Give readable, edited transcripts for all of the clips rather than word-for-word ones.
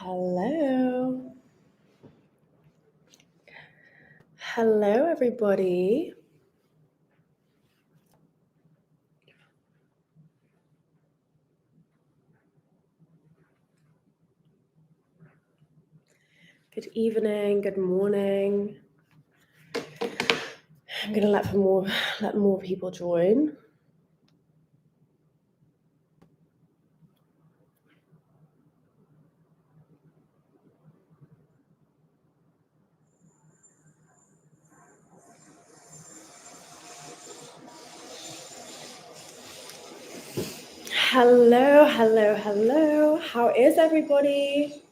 Hello. Hello, everybody. Good evening, good morning. I'm gonna let more people join. Hello, hello, hello. How is everybody?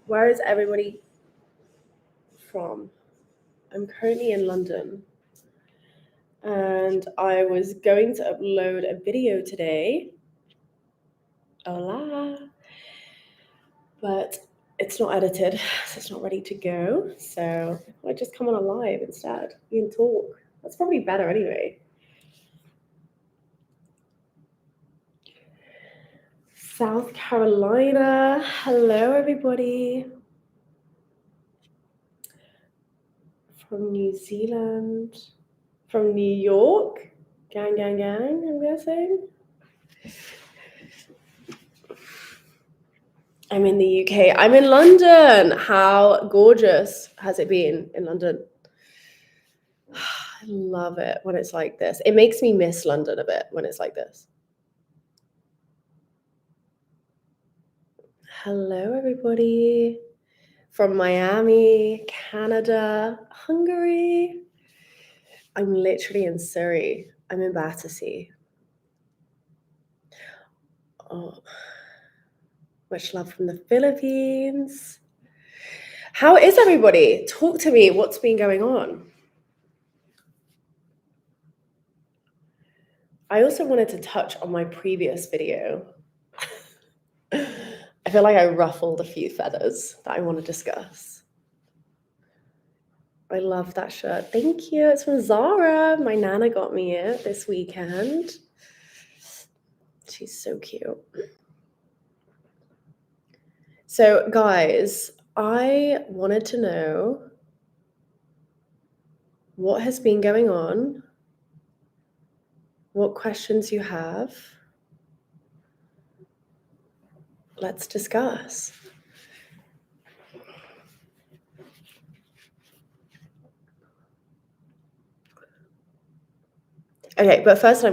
Where is everybody from? I'm currently in London and I was going to upload a video today. Hola. But it's not edited, so it's not ready to go. So I just come on a live instead. You can talk. That's probably better anyway. South Carolina. Hello, everybody. From New Zealand. From New York. Gang, gang, gang, I'm guessing. I'm in the UK. I'm in London. How gorgeous has it been in London? I love it when it's like this. It makes me miss London a bit when it's like this. Hello, everybody. From Miami, Canada, Hungary. I'm literally in Surrey. I'm in Battersea. Oh, much love from the Philippines. How is everybody? Talk to me. What's been going on? I also wanted to touch on my previous video. I feel like I ruffled a few feathers that I want to discuss. I love that shirt. Thank you. It's from Zara. My nana got me it this weekend. She's so cute. So, guys, I wanted to know what has been going on, what questions you have. Let's discuss. Okay, but first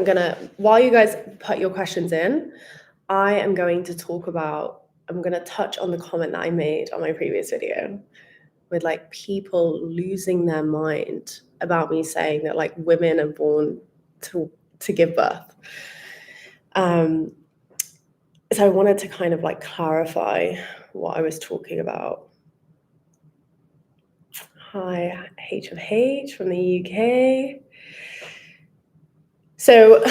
while you guys put your questions in, I'm going to touch on the comment that I made on my previous video with like people losing their mind about me saying that like women are born to give birth. So I wanted to kind of like clarify what I was talking about. Hi, H of H from the UK. So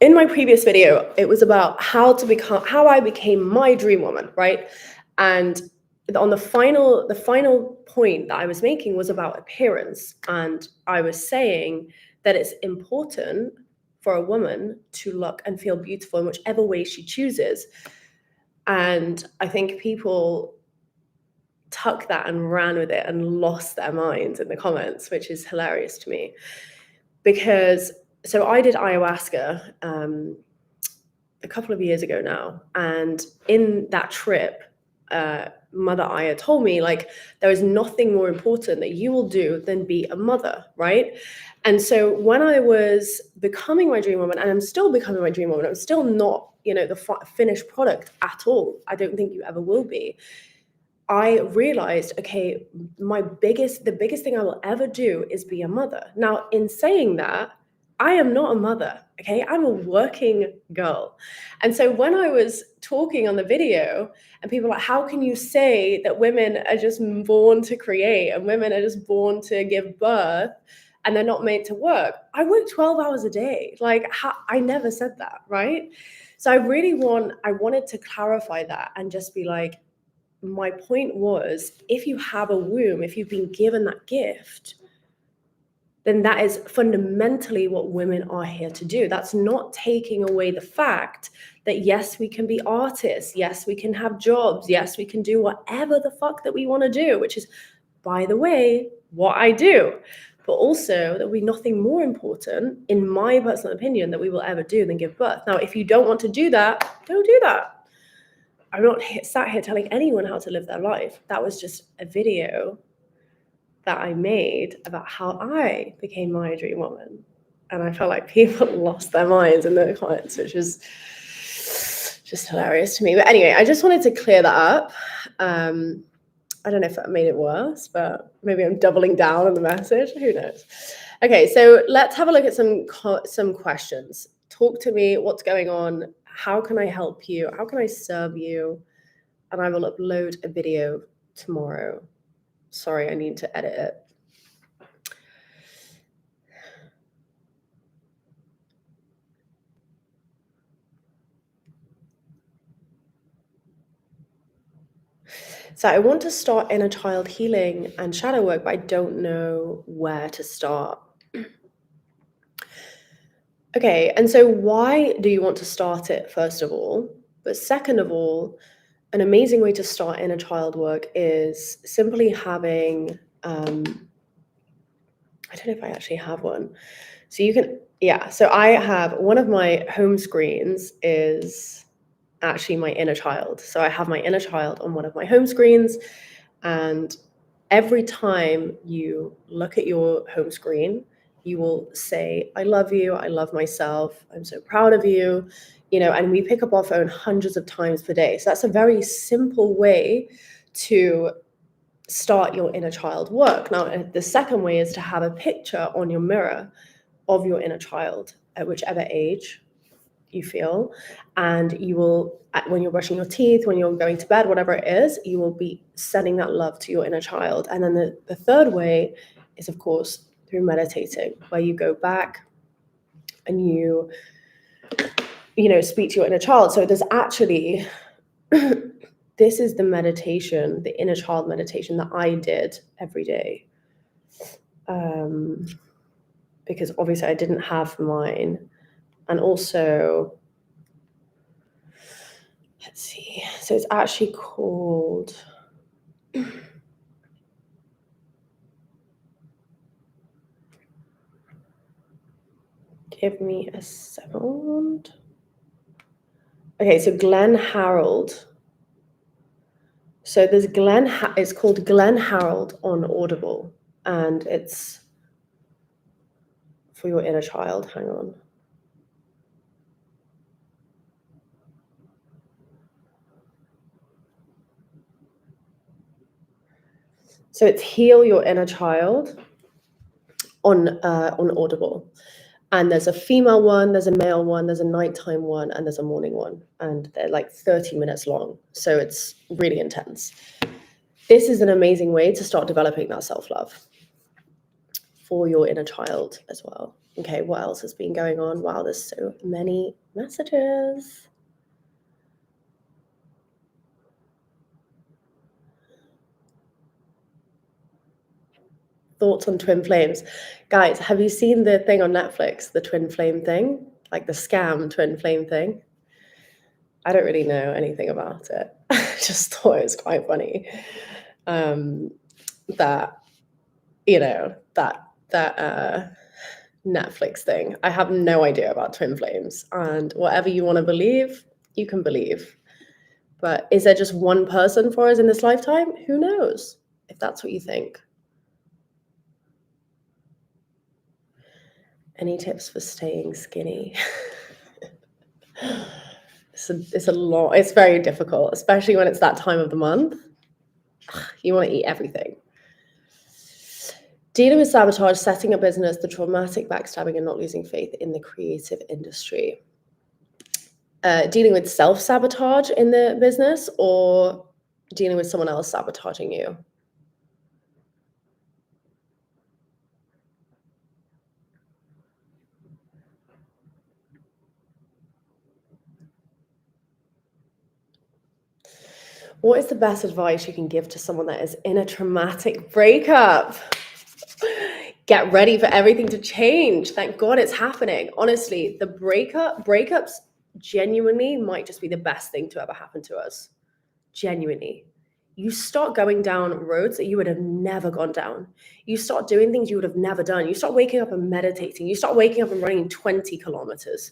in my previous video, it was about how I became my dream woman, right? And on the final point that I was making was about appearance. And I was saying that it's important for a woman to look and feel beautiful in whichever way she chooses. And I think people took that and ran with it and lost their minds in the comments, which is hilarious to me. Because so I did ayahuasca a couple of years ago now, and in that trip, Mother Aya told me like there is nothing more important that you will do than be a mother, right? And so when I was becoming my dream woman, and I'm still becoming my dream woman, I'm still not, the finished product at all. I don't think you ever will be. I realized, okay, the biggest thing I will ever do is be a mother. Now, in saying that, I am not a mother, okay? I'm a working girl. And so when I was talking on the video and people were like, how can you say that women are just born to create and women are just born to give birth and they're not made to work? I work 12 hours a day. Like, I never said that, right? So I wanted to clarify that and just be like, my point was, if you have a womb, if you've been given that gift, then that is fundamentally what women are here to do. That's not taking away the fact that yes, we can be artists, yes, we can have jobs, yes, we can do whatever the fuck that we want to do, which is, by the way, what I do. But also there'll be nothing more important, in my personal opinion, that we will ever do than give birth. Now, if you don't want to do that, don't do that. I'm not sat here telling anyone how to live their life. That was just a video that I made about how I became my dream woman. And I felt like people lost their minds in the comments, which is just hilarious to me. But anyway, I just wanted to clear that up. I don't know if that made it worse, but maybe I'm doubling down on the message. Who knows? Okay, so let's have a look at some questions. Talk to me. What's going on? How can I help you? How can I serve you? And I will upload a video tomorrow. Sorry, I need to edit it. So I want to start inner child healing and shadow work, but I don't know where to start. Okay, and so why do you want to start it, first of all? But second of all, an amazing way to start inner child work is simply having, I don't know if I actually have one. So you can, yeah, so I have, one of my home screens is actually my inner child. So I have my inner child on one of my home screens, and every time you look at your home screen, you will say, I love you, I love myself, I'm so proud of you, and we pick up our phone hundreds of times per day. So that's a very simple way to start your inner child work. Now, the second way is to have a picture on your mirror of your inner child at whichever age you feel, and you will, when you're brushing your teeth, when you're going to bed, whatever it is, you will be sending that love to your inner child. And then the third way is, of course, through meditating, where you go back and you speak to your inner child. So there's actually this is the meditation, the inner child meditation that I did every day, because obviously I didn't have mine. And also, let's see, so it's actually called, give me a second. Okay, so Glenn Harold. So there's it's called Glenn Harold on Audible, and it's for your inner child. Hang on. So it's Heal Your Inner Child on Audible. And there's a female one, there's a male one, there's a nighttime one, and there's a morning one. And they're like 30 minutes long. So it's really intense. This is an amazing way to start developing that self-love for your inner child as well. Okay, what else has been going on? Wow, there's so many messages. Thoughts on twin flames. Guys, have you seen the thing on Netflix, the twin flame thing? Like the scam twin flame thing? I don't really know anything about it. I just thought it was quite funny. That Netflix thing. I have no idea about twin flames, and whatever you want to believe, you can believe. But is there just one person for us in this lifetime? Who knows, if that's what you think. Any tips for staying skinny? It's very difficult, especially when it's that time of the month. You want to eat everything. Dealing with sabotage, setting a business, the traumatic backstabbing, and not losing faith in the creative industry. Dealing with self-sabotage in the business, or dealing with someone else sabotaging you? What is the best advice you can give to someone that is in a traumatic breakup? Get ready for everything to change. Thank God it's happening. Honestly, the breakups genuinely might just be the best thing to ever happen to us. Genuinely. You start going down roads that you would have never gone down. You start doing things you would have never done. You start waking up and meditating. You start waking up and running 20 kilometers.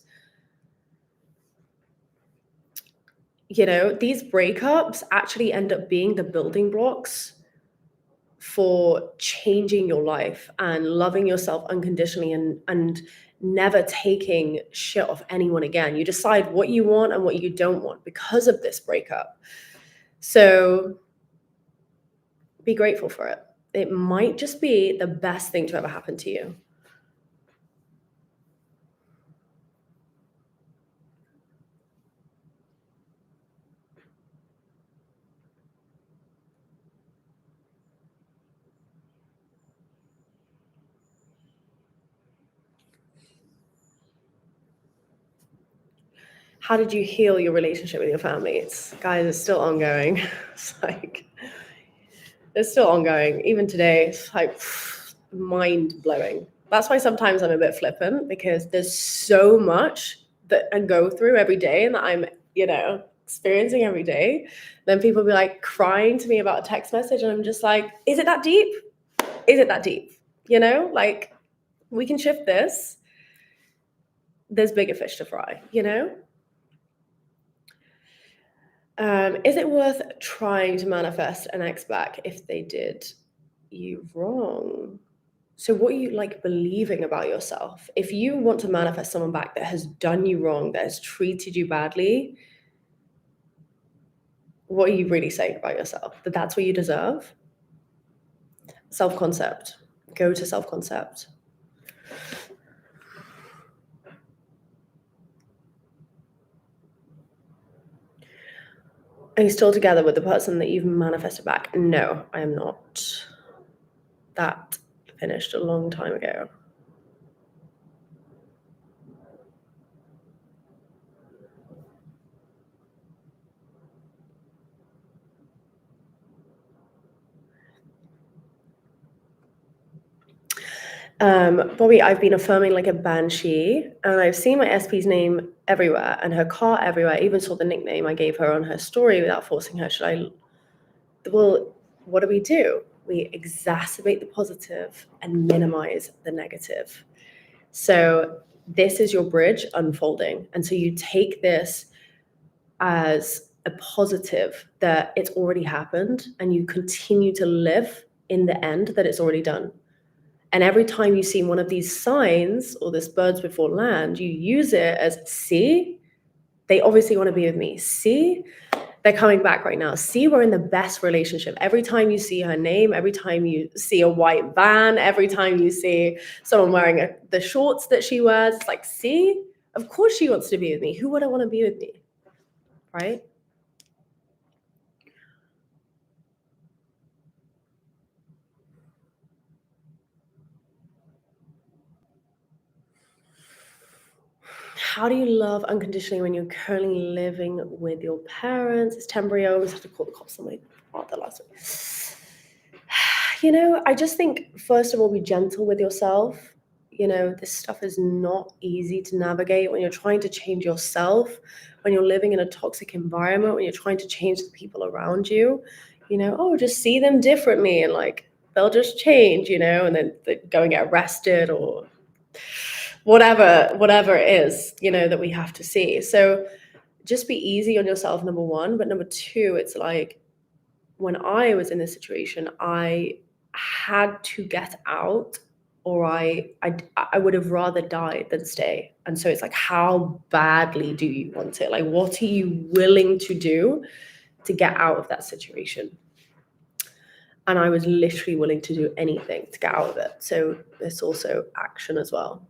These breakups actually end up being the building blocks for changing your life and loving yourself unconditionally and never taking shit off anyone again. You decide what you want and what you don't want because of this breakup. So be grateful for it. It might just be the best thing to ever happen to you. How did you heal your relationship with your family? Guys, it's still ongoing. It's still ongoing. Even today, it's like mind blowing. That's why sometimes I'm a bit flippant, because there's so much that I go through every day and that I'm, experiencing every day. Then people be like crying to me about a text message, and I'm just like, is it that deep? Is it that deep? Like, we can shift this. There's bigger fish to fry, Is it worth trying to manifest an ex back if they did you wrong? So what are you believing about yourself? If you want to manifest someone back that has done you wrong, that has treated you badly, what are you really saying about yourself? That that's what you deserve? Self-concept. Go to self-concept. Are you still together with the person that you've manifested back? No, I am not. That finished a long time ago. Bobby, I've been affirming like a banshee, and I've seen my SP's name everywhere and her car everywhere. I even saw the nickname I gave her on her story without forcing her. Well, what do? We exacerbate the positive and minimize the negative. So this is your bridge unfolding. And so you take this as a positive that it's already happened, and you continue to live in the end that it's already done. And every time you see one of these signs or this birds before land, you use it as, see, they obviously want to be with me. See, they're coming back right now. See, we're in the best relationship. Every time you see her name, every time you see a white van, every time you see someone wearing the shorts that she wears, it's like, see, of course she wants to be with me. Who wouldn't want to be with me? Right? How do you love unconditionally when you're currently living with your parents? It's temporary. I always have to call the cops on my father last week. I just think, first of all, be gentle with yourself. This stuff is not easy to navigate when you're trying to change yourself, when you're living in a toxic environment, when you're trying to change the people around you. Just see them differently, and they'll just change, and then they go and get arrested or whatever it is, that we have to see. So just be easy on yourself, number one. But number two, it's like, when I was in this situation, I had to get out, or I would have rather died than stay. And so it's like, how badly do you want it? Like, what are you willing to do to get out of that situation? And I was literally willing to do anything to get out of it. So it's also action as well.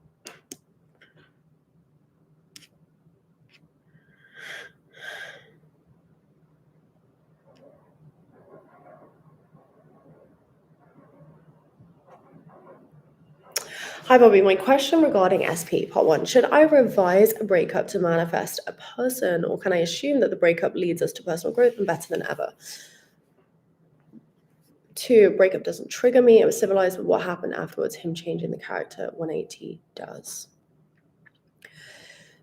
Hi, Bobby. My question regarding SP, part one. Should I revise a breakup to manifest a person, or can I assume that the breakup leads us to personal growth and better than ever? 2, breakup doesn't trigger me. It was civilized, but what happened afterwards, him changing the character, 180 does.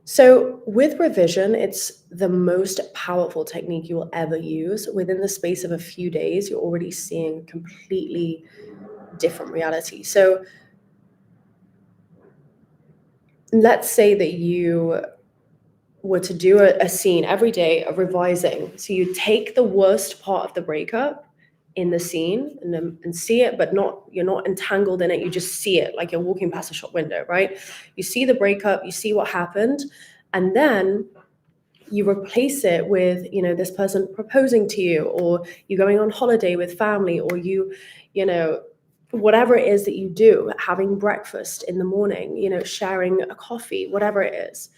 So with revision, it's the most powerful technique you will ever use. Within the space of a few days, you're already seeing completely different reality. So let's say that you were to do a scene every day of revising. So you take the worst part of the breakup in the scene and see it, but you're not entangled in it. You just see it like you're walking past a shop window, right? You see the breakup, you see what happened, and then you replace it with, this person proposing to you, or you going on holiday with family, or you know, whatever it is that you do, having breakfast in the morning, sharing a coffee, whatever it is.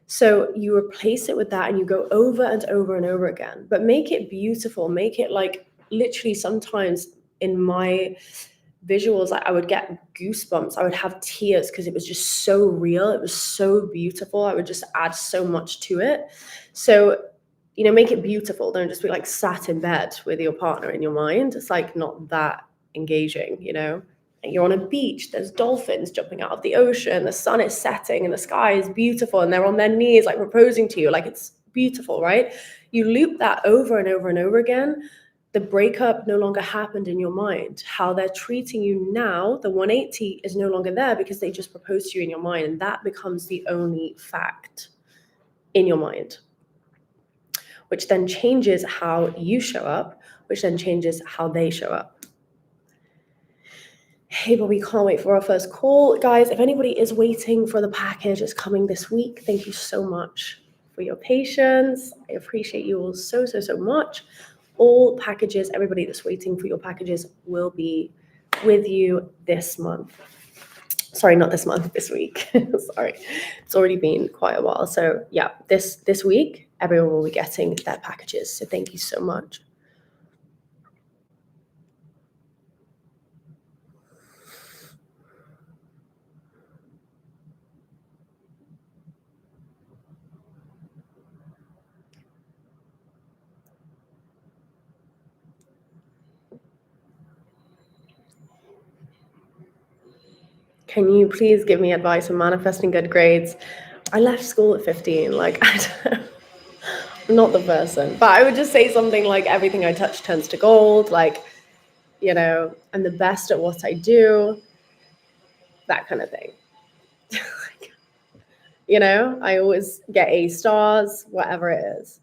So you replace it with that and you go over and over and over again, but make it beautiful. Make it like literally sometimes in my visuals, I would get goosebumps. I would have tears because it was just so real. It was so beautiful. I would just add so much to it. So, make it beautiful. Don't just be like sat in bed with your partner in your mind. It's like not that engaging, And you're on a beach, there's dolphins jumping out of the ocean, the sun is setting and the sky is beautiful and they're on their knees like proposing to you, like it's beautiful, right? You loop that over and over and over again. The breakup no longer happened in your mind. How they're treating you now, the 180 is no longer there because they just proposed to you in your mind, and that becomes the only fact in your mind, which then changes how you show up, which then changes how they show up. Hey, but we can't wait for our first call. Guys, if anybody is waiting for the package, it's coming this week. Thank you so much for your patience. I appreciate you all so, so, so much. All packages, everybody that's waiting for your packages will be with you this month. Sorry, not this month, this week. Sorry, it's already been quite a while. So yeah, this week, everyone will be getting their packages. So thank you so much. Can you please give me advice on manifesting good grades? I left school at 15. Like, I'm not the person. But I would just say something like, everything I touch turns to gold. Like, I'm the best at what I do. That kind of thing. I always get A stars, whatever it is.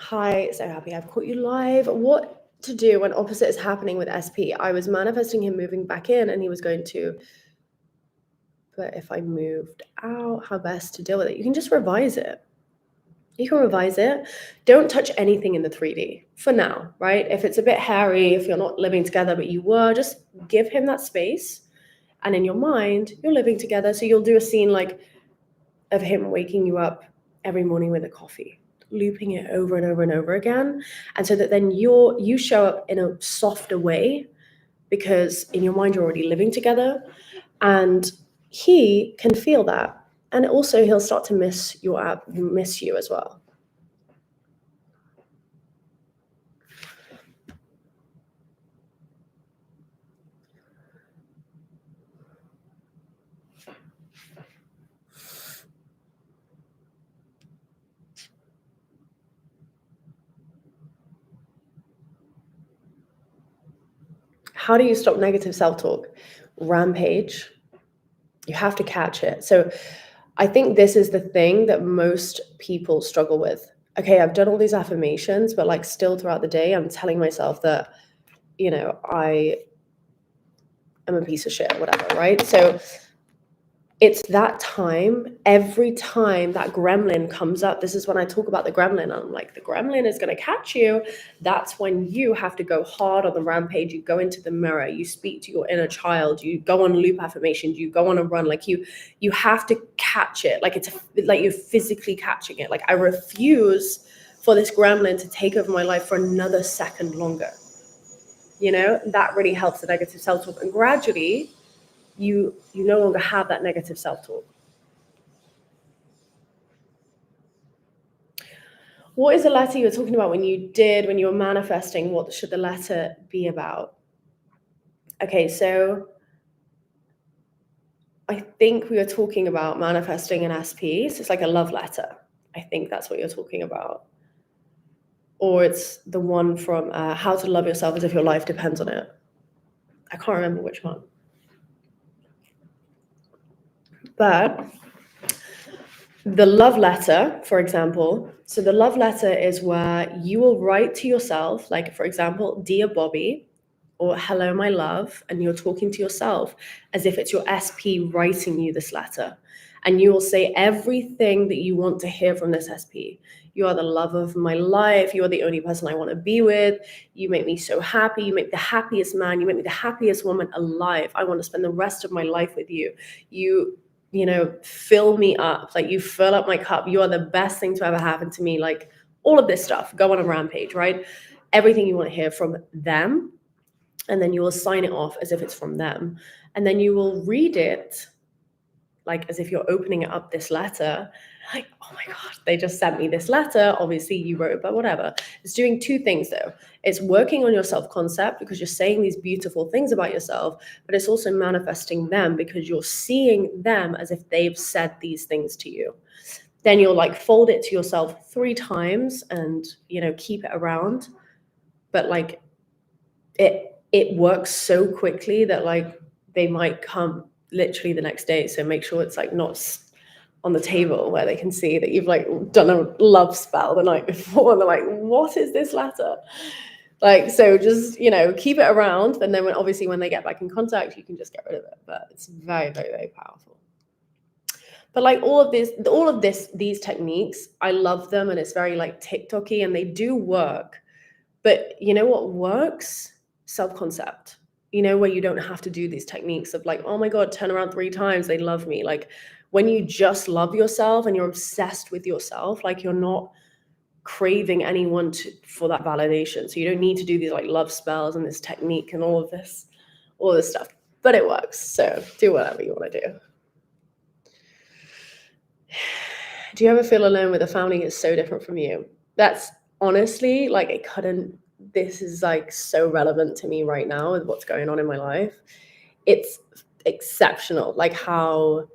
Hi, so happy I've caught you live. What to do when opposite is happening with SP? I was manifesting him moving back in and he was going to, but if I moved out, how best to deal with it? You can just revise it. You can revise it. Don't touch anything in the 3D for now, right? If it's a bit hairy, if you're not living together, but you were, just give him that space. And in your mind, you're living together. So you'll do a scene like of him waking you up every morning with a coffee, looping it over and over and over again. And so that then you show up in a softer way because in your mind, you're already living together. And he can feel that. And also he'll start to miss you as well. How do you stop negative self-talk? Rampage. You have to catch it. So I think this is the thing that most people struggle with. Okay, I've done all these affirmations, but like still throughout the day, I'm telling myself that, I am a piece of shit, whatever, right? So it's that time, every time that gremlin comes up, this is when I talk about the gremlin. I'm like, the gremlin is going to catch you. That's when you have to go hard on the rampage. You go into the mirror, you speak to your inner child, you go on loop affirmations, you go on a run. Like you have to catch it. Like it's like you're physically catching it. Like I refuse for this gremlin to take over my life for another second longer. You know, that really helps the negative self-talk. And gradually, you no longer have that negative self-talk. What is the letter you were talking about when you were manifesting? What should the letter be about? Okay, so I think we were talking about manifesting an SP. So it's like a love letter. I think that's what you're talking about. Or it's the one from How to Love Yourself as If Your Life Depends on It. I can't remember which one. But the love letter, for example, so the love letter is where you will write to yourself, like, for example, Dear Bobby, or Hello, my love, and you're talking to yourself as if it's your SP writing you this letter. And you will say everything that you want to hear from this SP. You are the love of my life. You are the only person I want to be with. You make me so happy. You make the happiest man. You make me the happiest woman alive. I want to spend the rest of my life with you. You know, fill me up. Like you fill up my cup. You are the best thing to ever happen to me. Like all of this stuff. Go on a rampage, right? Everything you want to hear from them. And then you will sign it off as if it's from them. And then you will read it like as if you're opening up this letter. Like, oh my God, they just sent me this letter. Obviously you wrote it, but whatever. It's doing two things though. It's working on your self-concept because you're saying these beautiful things about yourself, but it's also manifesting them because you're seeing them as if they've said these things to you. Then you'll like fold it to yourself 3 times and, you know, keep it around. But like it works so quickly that like they might come literally the next day. So make sure it's like not on the table where they can see that you've like done a love spell the night before and they're like, what is this letter? Like, so just, you know, keep it around. And then obviously when they get back in contact, you can just get rid of it. But it's very, very, very powerful. But like all of these techniques, I love them. And it's very like TikTok-y and they do work. But you know what works? Self-concept. You know, where you don't have to do these techniques of like, oh my God, turn around 3 times, they love me. Like when you just love yourself and you're obsessed with yourself, like you're not craving anyone for that validation. So you don't need to do these like love spells and this technique and all this stuff. But it works. So do whatever you want to do. Do you ever feel alone with a family who's so different from you? That's honestly like this is like so relevant to me right now with what's going on in my life. It's exceptional, like how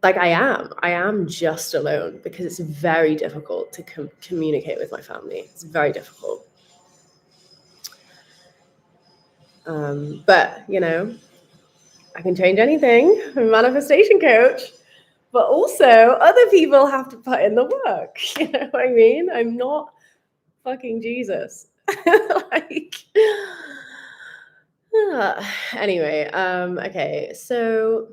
like I am just alone because it's very difficult to communicate with my family. It's very difficult. But you know, I can change anything. I'm a manifestation coach. But also other people have to put in the work. You know what I mean? I'm not fucking Jesus. Like anyway, okay, so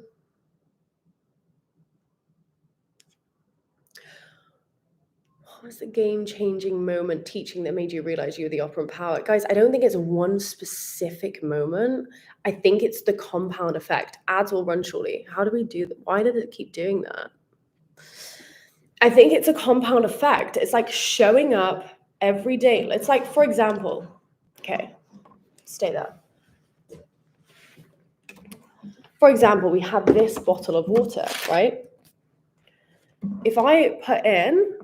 what was the game-changing moment teaching that made you realize you were the operant power? Guys, I don't think it's one specific moment. I think it's the compound effect. Ads will run shortly. How do we do that? Why did it keep doing that? I think it's a compound effect. It's like showing up every day. It's like, for example, okay, stay there. For example, we have this bottle of water, right? If I put in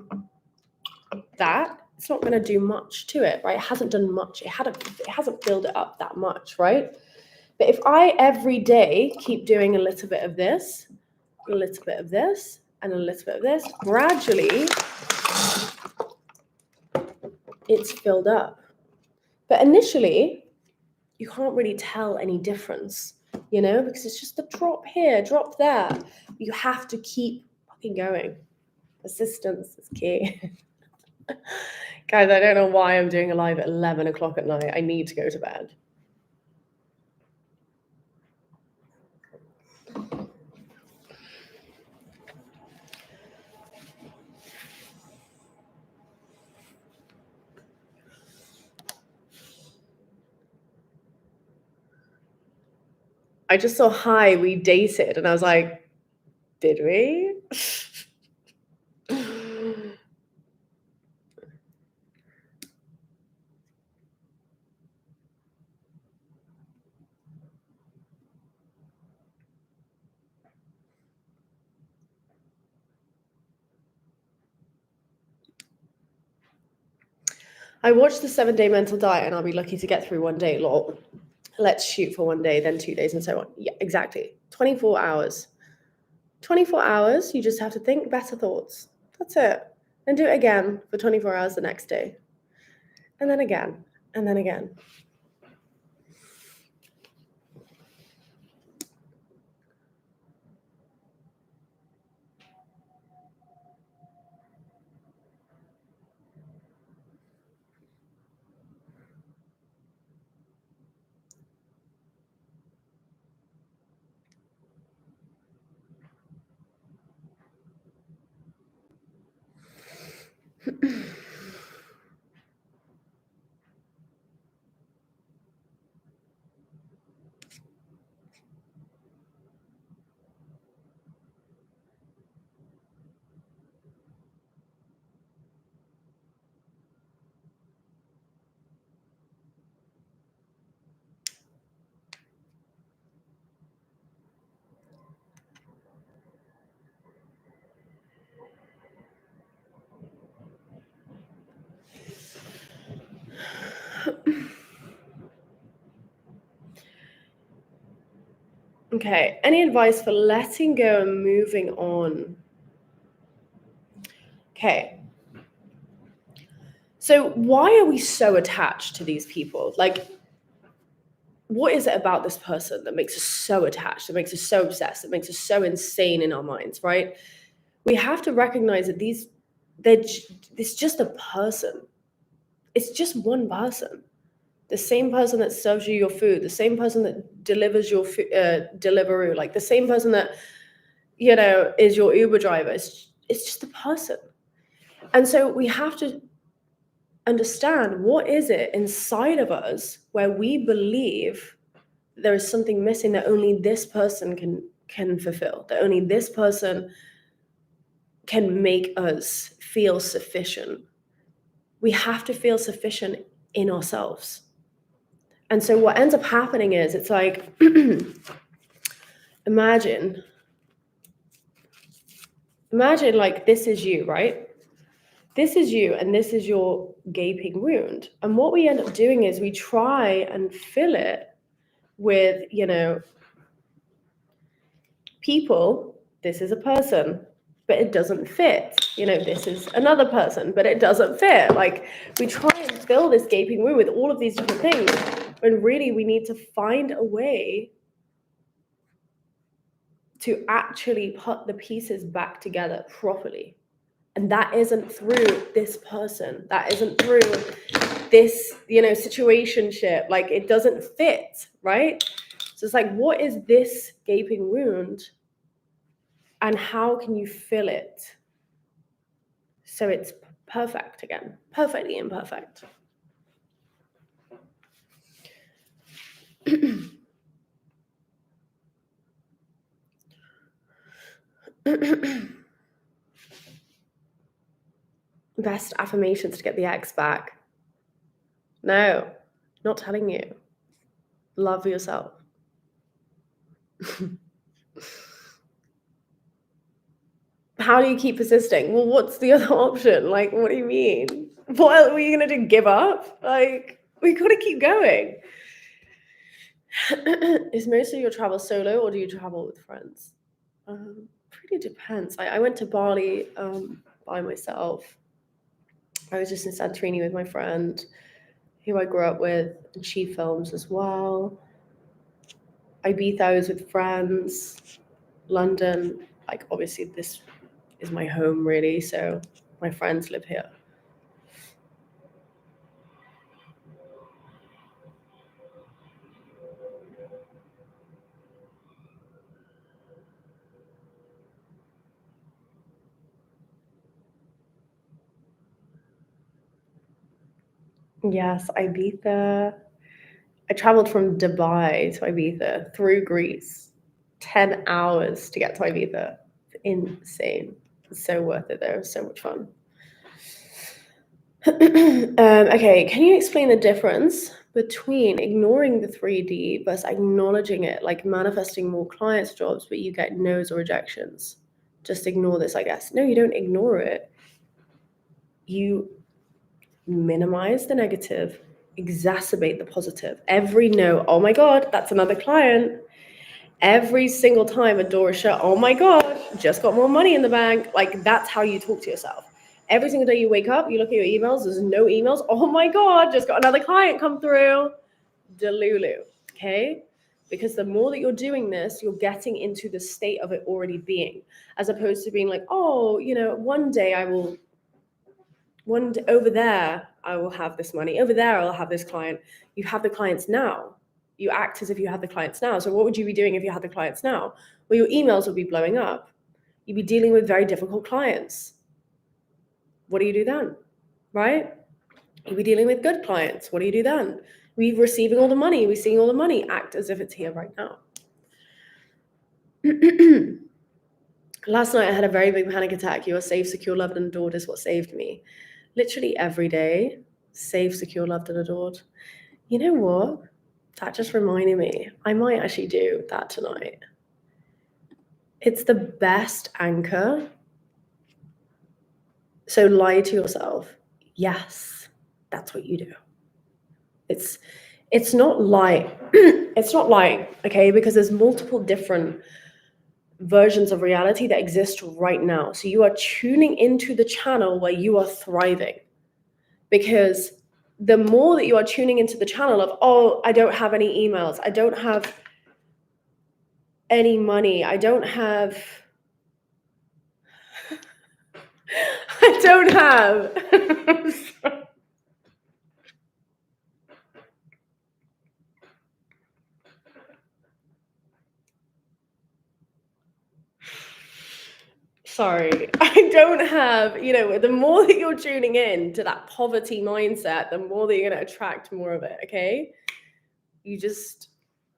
that, it's not going to do much to it, right? It hasn't done much. It hasn't filled it up that much, right? But if I every day keep doing a little bit of this, a little bit of this, and a little bit of this, gradually it's filled up. But initially, you can't really tell any difference, you know, because it's just a drop here, drop there. You have to keep fucking going. Persistence is key. Guys, I don't know why I'm doing a live at 11 o'clock at night. I need to go to bed. I just saw hi, we dated, and I was like, did we? I watched the 7-day mental diet and I'll be lucky to get through one day. Lol. Let's shoot for one day, then 2 days, and so on. Yeah, exactly. 24 hours. 24 hours, you just have to think better thoughts. That's it. And do it again for 24 hours the next day. And then again. And then again. Okay, any advice for letting go and moving on? Okay. So why are we so attached to these people? Like, what is it about this person that makes us so attached, that makes us so obsessed, that makes us so insane in our minds, right? We have to recognize that it's just a person. It's just one person. The same person that serves you your food, the same person that delivers your Deliveroo, like the same person that is your Uber driver. It's just a person. And so we have to understand, what is it inside of us where we believe there is something missing that only this person can fulfill, that only this person can make us feel sufficient. We have to feel sufficient in ourselves. And so what ends up happening is, it's like, imagine like this is you, right? This is you, and this is your gaping wound. And what we end up doing is we try and fill it with, people. This is a person, but it doesn't fit. This is another person, but it doesn't fit. Like, we try and fill this gaping wound with all of these different things, when really we need to find a way to actually put the pieces back together properly. And that isn't through this person. That isn't through this, situationship. Like, it doesn't fit, right? So it's like, what is this gaping wound? And how can you fill it so it's perfect again? Perfectly imperfect. Best affirmations to get the ex back. No, not telling you. Love yourself. How do you keep persisting? Well, what's the other option? Like, what do you mean? What are we going to do? Give up? Like, we got to keep going. Is most of your travel solo, or do you travel with friends? Pretty depends. I went to Bali by myself. I was just in Santorini with my friend, who I grew up with, and she films as well. Ibiza, I was with friends. London, like, obviously this is my home, really, so my friends live here. Yes, Ibiza. I traveled from Dubai to Ibiza through Greece, 10 hours to get to Ibiza. It's insane. It's so worth it though. It was so much fun. Okay, can you explain the difference between ignoring the 3D versus acknowledging it, like manifesting more clients' jobs, but you get no's or rejections? Just ignore this, I guess. No, you don't ignore it. You minimize the negative, exacerbate the positive. Every no, oh my God, that's another client. Every single time a door is shut, oh my God, just got more money in the bank. Like, that's how you talk to yourself. Every single day you wake up, you look at your emails, there's no emails. Oh my God, just got another client come through. Delulu, okay? Because the more that you're doing this, you're getting into the state of it already being, as opposed to being like, oh, one day over there, I will have this money. Over there, I'll have this client. You have the clients now. You act as if you have the clients now. So what would you be doing if you had the clients now? Well, your emails would be blowing up. You'd be dealing with very difficult clients. What do you do then? Right? You'd be dealing with good clients. What do you do then? We're receiving all the money. We're seeing all the money. Act as if it's here right now. Last night I had a very big panic attack. You are safe, secure, loved, and adored is what saved me. Literally every day, safe, secure, loved, and adored. You know what? That just reminded me. I might actually do that tonight. It's the best anchor. So lie to yourself. Yes, that's what you do. It's not lying. It's not lying, okay? Because there's multiple different versions of reality that exist right now. So you are tuning into the channel where you are thriving. Because the more that you are tuning into the channel of, oh, I don't have any emails, I don't have any money, I don't have sorry, I don't have, the more that you're tuning in to that poverty mindset, the more that you're going to attract more of it, okay? You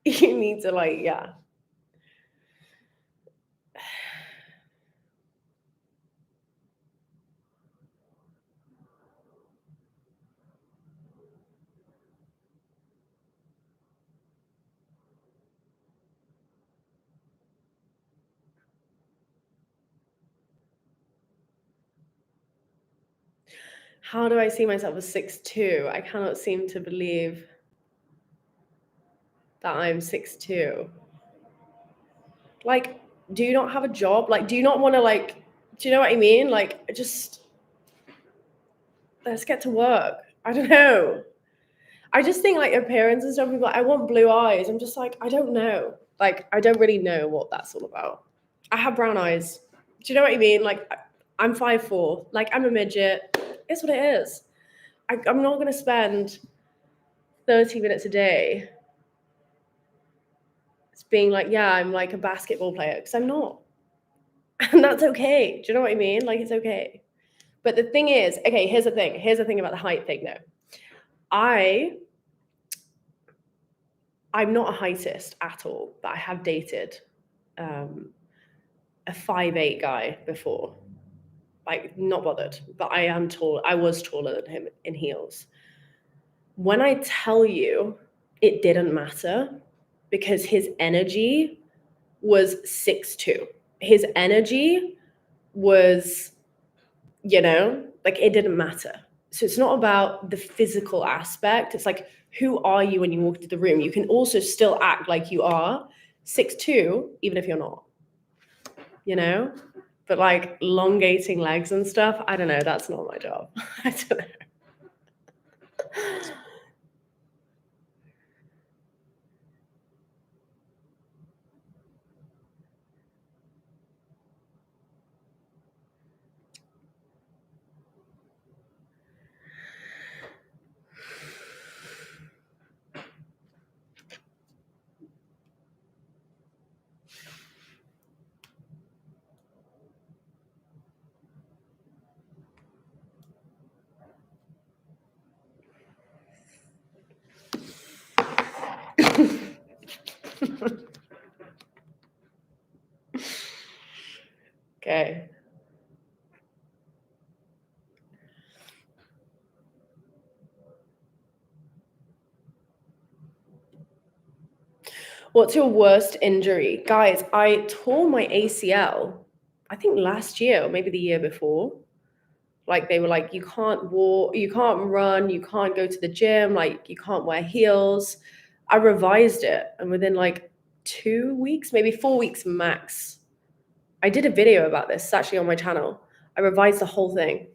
need to yeah. How do I see myself as 6'2"? I cannot seem to believe that I'm 6'2". Like, do you not have a job? Like, do you not want to do you know what I mean? Like, just let's get to work. I don't know. I just think appearance and stuff. People I want blue eyes. I'm just like, I don't know. Like, I don't really know what that's all about. I have brown eyes. Do you know what I mean? Like, I'm 5'4". Like, I'm a midget. It's what it is. I'm not going to spend 30 minutes a day being like, yeah, I'm like a basketball player, because I'm not. And that's okay. Do you know what I mean? Like, it's okay. But the thing is, okay, here's the thing. Here's the thing about the height thing, though. I'm not a heightist at all, but I have dated a 5'8" guy before. Like, not bothered, but I am tall. I was taller than him in heels. When I tell you, it didn't matter, because his energy was 6'2". His energy was, it didn't matter. So it's not about the physical aspect. It's like, who are you when you walk into the room? You can also still act like you are 6'2", even if you're not, But elongating legs and stuff, I don't know. That's not my job. I don't know. Okay. What's your worst injury? Guys, I tore my ACL, I think last year or maybe the year before. Like they were like, you can't walk, you can't run, you can't go to the gym, like you can't wear heels. I revised it, and within like 2 weeks, maybe 4 weeks max, I did a video about this. It's actually on my channel. I revised the whole thing.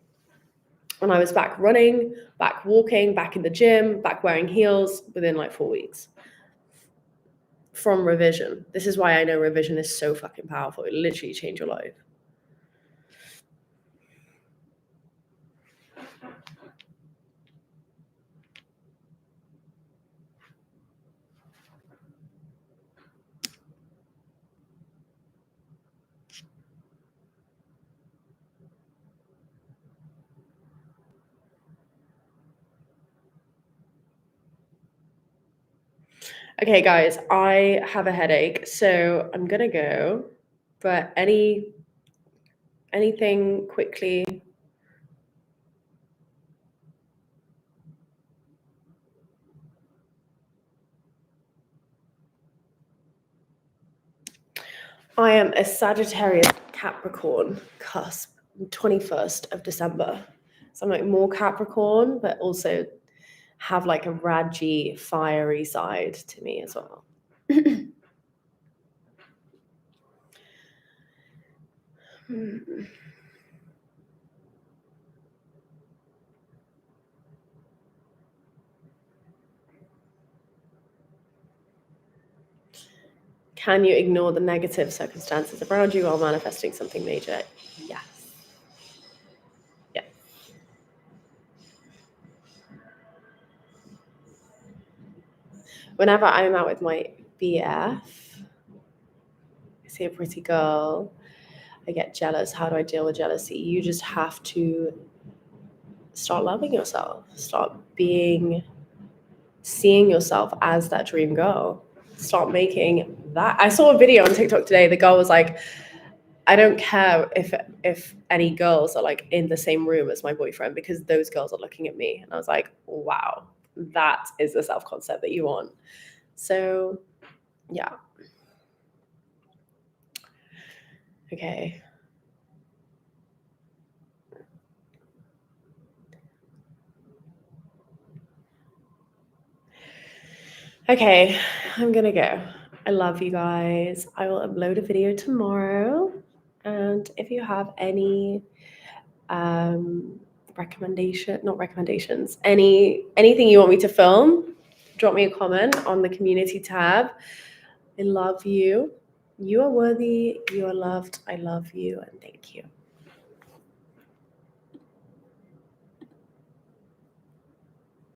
And I was back running, back walking, back in the gym, back wearing heels within like 4 weeks from revision. This is why I know revision is so fucking powerful. It literally changed your life. Okay, guys, I have a headache, so I'm gonna go. But anything quickly? I am a Sagittarius Capricorn cusp, 21st of December. So I'm like more Capricorn, but also have like a raggy, fiery side to me as well. Can you ignore the negative circumstances around you while manifesting something major? Yes. Yeah. Whenever I'm out with my BF, I see a pretty girl, I get jealous. How do I deal with jealousy? You just have to start loving yourself. Start seeing yourself as that dream girl. Start making that. I saw a video on TikTok today. The girl was like, I don't care if any girls are like in the same room as my boyfriend because those girls are looking at me. And I was like, wow, that is the self-concept that you want. So yeah. Okay. Okay, I'm gonna go. I love you guys. I will upload a video tomorrow. And if you have any anything you want me to film, drop me a comment on the community tab. I love you. You are worthy. You are loved. I love you, and thank you.